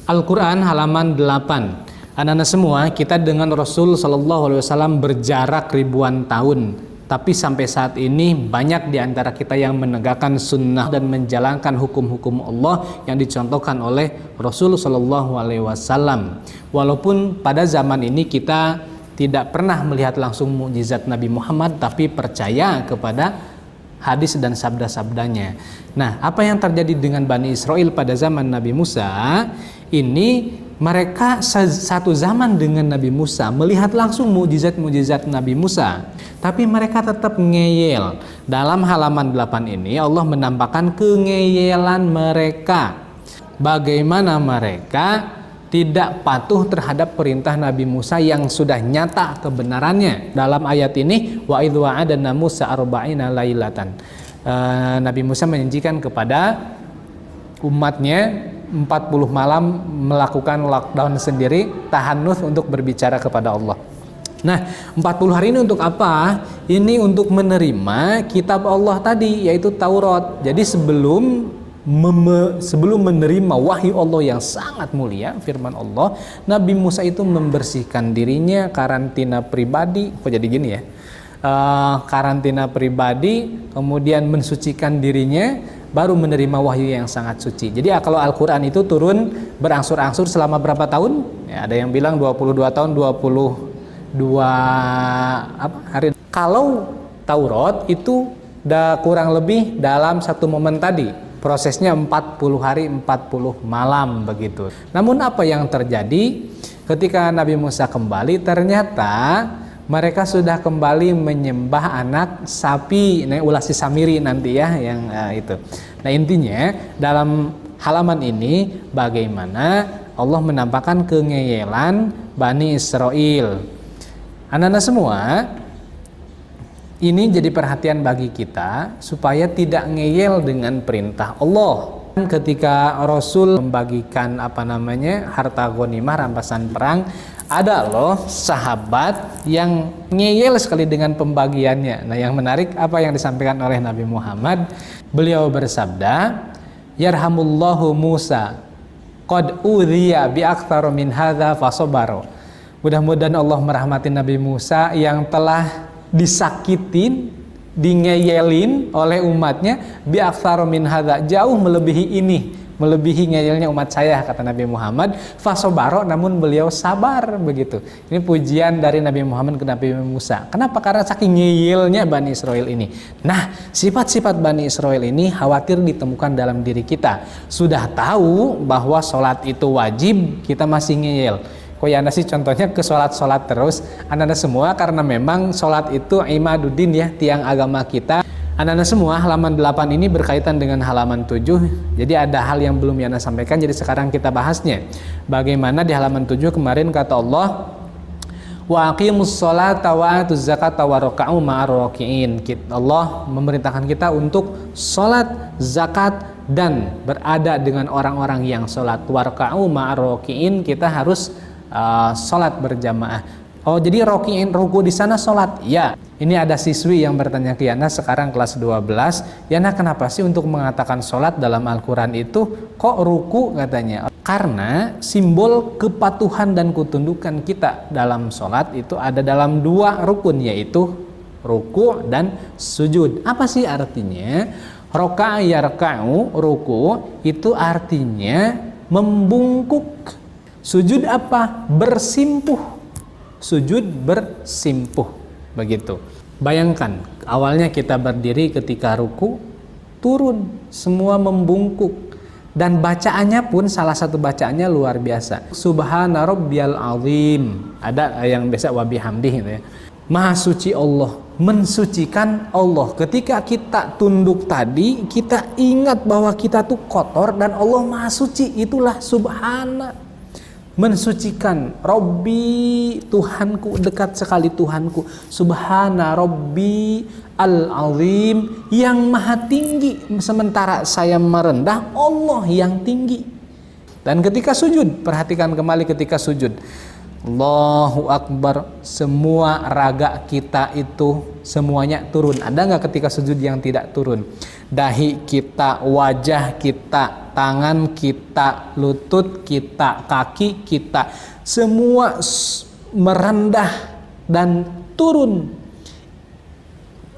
Al-Quran halaman 8. Anak-anak semua, kita dengan Rasul Shallallahu Alaihi Wasallam berjarak ribuan tahun, tapi sampai saat ini banyak di antara kita yang menegakkan sunnah dan menjalankan hukum-hukum Allah yang dicontohkan oleh Rasul Shallallahu Alaihi Wasallam. Walaupun pada zaman ini kita tidak pernah melihat langsung mukjizat Nabi Muhammad, tapi percaya kepada hadis dan sabda-sabdanya. Nah, apa yang terjadi dengan Bani Israel pada zaman Nabi Musa? Ini mereka satu zaman dengan Nabi Musa, melihat langsung mukjizat-mukjizat Nabi Musa, tapi mereka tetap ngeyel. Dalam halaman 8 ini Allah menampakkan kengeyelan mereka. Bagaimana mereka tidak patuh terhadap perintah Nabi Musa yang sudah nyata kebenarannya. Dalam ayat ini, wa idh wa'adna Musa arba'ina lailatan. Nabi Musa menjanjikan kepada umatnya 40 malam melakukan lockdown sendiri, tahannuts untuk berbicara kepada Allah. Nah, 40 hari ini untuk apa? Ini untuk menerima kitab Allah tadi, yaitu Taurat. Jadi sebelum menerima wahyu Allah yang sangat mulia, firman Allah, Nabi Musa itu membersihkan dirinya, karantina pribadi. Kok jadi gini ya? Karantina pribadi, kemudian mensucikan dirinya, baru menerima wahyu yang sangat suci. Jadi kalau Al-Quran itu turun berangsur-angsur selama berapa tahun? Ya, ada yang bilang 22 tahun, 22 hari. Kalau Taurat itu udah kurang lebih dalam satu momen tadi. Prosesnya 40 hari 40 malam begitu. Namun apa yang terjadi ketika Nabi Musa kembali, ternyata mereka sudah kembali menyembah anak sapi. Nah, ulah si Samiri nanti ya yang itu. Nah, intinya dalam halaman ini bagaimana Allah menampakkan kengeyelan Bani Israel. Anak-anak semua, ini jadi perhatian bagi kita supaya tidak ngeyel dengan perintah Allah. Ketika Rasul membagikan harta ghanimah rampasan perang, ada loh sahabat yang ngeyel sekali dengan pembagiannya. Nah, yang menarik apa yang disampaikan oleh Nabi Muhammad. Beliau bersabda, yarhamullahu Musa qad udhiya bi aktsar min hadza fasabaru. Mudah-mudahan Allah merahmati Nabi Musa yang telah disakitin, dingeyelin oleh umatnya bi aktsar min hadza, jauh melebihi ini, melebihi ngeyelnya umat saya, kata Nabi Muhammad. Fasobaro, namun beliau sabar begitu. Ini pujian dari Nabi Muhammad ke Nabi Musa. Kenapa? Karena saking ngeyelnya Bani Israel ini. Nah, sifat-sifat Bani Israel ini khawatir ditemukan dalam diri kita. Sudah tahu bahwa sholat itu wajib, kita masih ngeyel. Kok ya anda sih contohnya ke sholat terus. Anda semua, karena memang sholat itu imaduddin ya, tiang agama kita. Anak-anak semua, halaman 8 ini berkaitan dengan halaman 7. Jadi ada hal yang belum Yana sampaikan, jadi sekarang kita bahasnya. Bagaimana di halaman 7 kemarin kata Allah, wa aqimus sholata wa atuz zakata wa raka'u ma'ar raki'in. Allah memerintahkan kita untuk sholat, zakat, dan berada dengan orang-orang yang sholat. Warka'u ma'ar raki'in, kita harus sholat berjamaah. Oh, jadi rokiin, ruku di sana sholat. Ya, ini ada siswi yang bertanya ke Yana sekarang kelas 12. Yana, kenapa sih untuk mengatakan sholat dalam Al-Quran itu kok ruku katanya? Karena simbol kepatuhan dan ketundukan kita dalam sholat itu ada dalam dua rukun, yaitu ruku dan sujud. Apa sih artinya? Roka'a yarka'u, ruku itu artinya membungkuk. Sujud apa? Bersimpuh. Sujud bersimpuh, begitu. Bayangkan, awalnya kita berdiri, ketika ruku turun, semua membungkuk. Dan bacaannya pun salah satu bacaannya luar biasa. Subhana rabbiyal azim. Ada yang biasa wa bihamdih gitu ya. Maha suci Allah, mensucikan Allah. Ketika kita tunduk tadi, kita ingat bahwa kita tuh kotor dan Allah maha suci. Itulah subhana. Mensucikan Robbi, Tuhanku, dekat sekali Tuhanku. Subhana Robbi al-azim, yang maha tinggi, sementara saya merendah, Allah yang tinggi. Dan ketika sujud, perhatikan kembali ketika sujud, Allahu Akbar, semua raga kita itu semuanya turun. Ada nggak ketika sujud yang tidak turun? Dahi kita, wajah kita, tangan kita, lutut kita, kaki kita, semua merendah dan turun.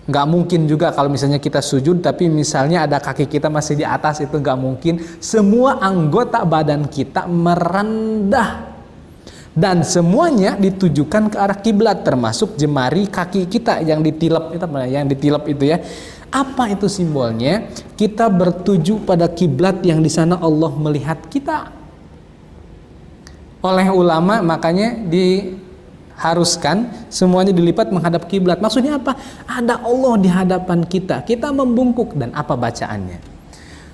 Nggak mungkin juga kalau misalnya kita sujud tapi misalnya ada kaki kita masih di atas, itu nggak mungkin. Semua anggota badan kita merendah dan semuanya ditujukan ke arah kiblat, termasuk jemari kaki kita yang ditilep itu ya. Apa itu simbolnya? Kita bertuju pada kiblat yang di sana Allah melihat kita. Oleh ulama makanya haruskan semuanya dilipat menghadap kiblat. Maksudnya apa? Ada Allah di hadapan kita. Kita membungkuk, dan apa bacaannya?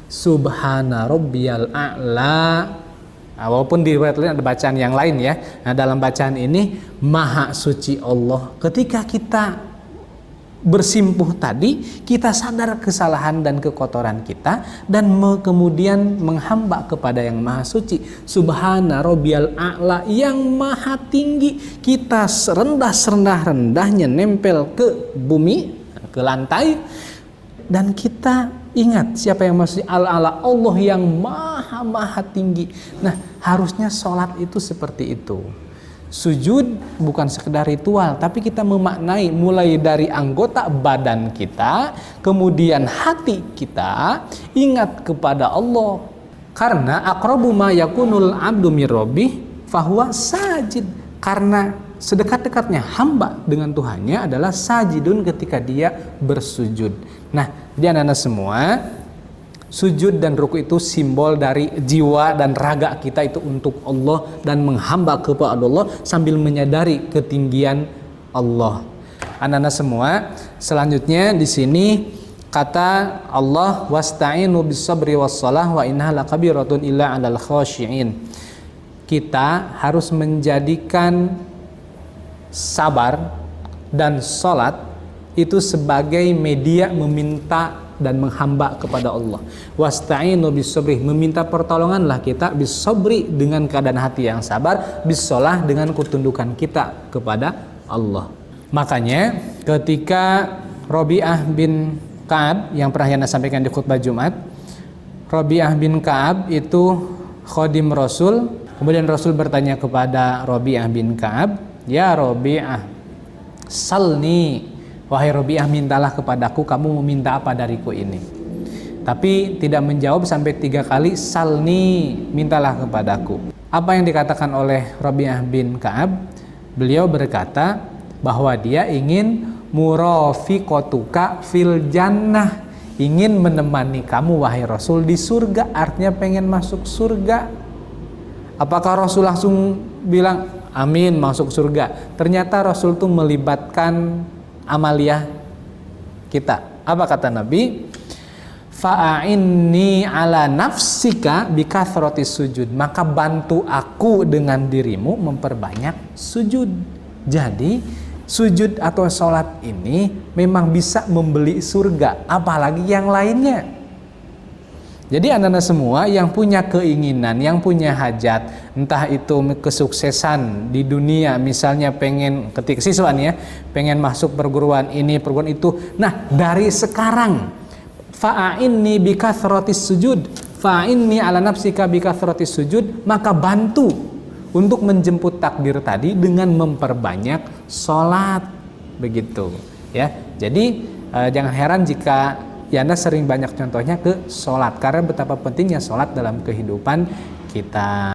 Subhana rabbiyal a'la. Nah, walaupun di riwayat lain ada bacaan yang lain ya. Nah, dalam bacaan ini Maha Suci Allah. Ketika kita bersimpuh tadi, kita sadar kesalahan dan kekotoran kita dan kemudian menghamba kepada yang Maha Suci. Subhana rabbiyal a'la, yang maha tinggi. Kita serendah-rendahnya nempel ke bumi, ke lantai, dan kita ingat siapa yang maksud al-ala, Allah yang maha tinggi. Nah, harusnya sholat itu seperti itu. Sujud bukan sekedar ritual, tapi kita memaknai mulai dari anggota badan kita, kemudian hati kita ingat kepada Allah. Karena aqrabu ma yakunul abdu mir rabbih fahuwa sajid. Karena sedekat-dekatnya hamba dengan Tuhannya adalah sajidun, ketika dia bersujud. Nah, jadi anak-anak semua, sujud dan ruku itu simbol dari jiwa dan raga kita itu untuk Allah dan menghamba kepada Allah sambil menyadari ketinggian Allah. Anak-anak semua, selanjutnya di sini kata Allah, wasta'inu bis-sabri was-shalah wa innaha lakabiratun illa 'alal khashi'in. Kita harus menjadikan sabar dan salat itu sebagai media meminta dan menghamba kepada Allah. Wasta'inu bis-sabri, meminta pertolonganlah kita bis-sabri dengan keadaan hati yang sabar, bis-shalah dengan ketundukan kita kepada Allah. Makanya ketika Rabi'ah bin Ka'ab yang pernah Yana sampaikan di khutbah Jumat, Rabi'ah bin Ka'ab itu khadim Rasul. Kemudian Rasul bertanya kepada Rabi'ah bin Ka'ab, ya Rabi'ah, salni, wahai Rabi'ah, mintalah kepadaku, kamu meminta apa dariku ini? Tapi tidak menjawab sampai 3 kali, salni, mintalah kepadaku. Apa yang dikatakan oleh Rabi'ah bin Ka'ab? Beliau berkata bahwa dia ingin murafiqatuka fil jannah, ingin menemani kamu wahai Rasul di surga, artinya pengen masuk surga. Apakah Rasul langsung bilang amin masuk surga? Ternyata Rasul itu melibatkan amaliyah kita. Apa kata Nabi? Fa'inni ala nafsika bikathratis sujud, maka bantu aku dengan dirimu memperbanyak sujud. Jadi sujud atau sholat ini memang bisa membeli surga, apalagi yang lainnya. Jadi anak-anak semua yang punya keinginan, yang punya hajat, entah itu kesuksesan di dunia, misalnya pengen ketika siswa nih ya, pengen masuk perguruan ini, perguruan itu. Nah, dari sekarang fa'inni bikathratis sujud, fa'inni ala nafsika bikathratis sujud, maka bantu untuk menjemput takdir tadi dengan memperbanyak sholat, begitu ya. Jadi jangan heran jika Yana sering banyak contohnya ke sholat, karena betapa pentingnya sholat dalam kehidupan kita.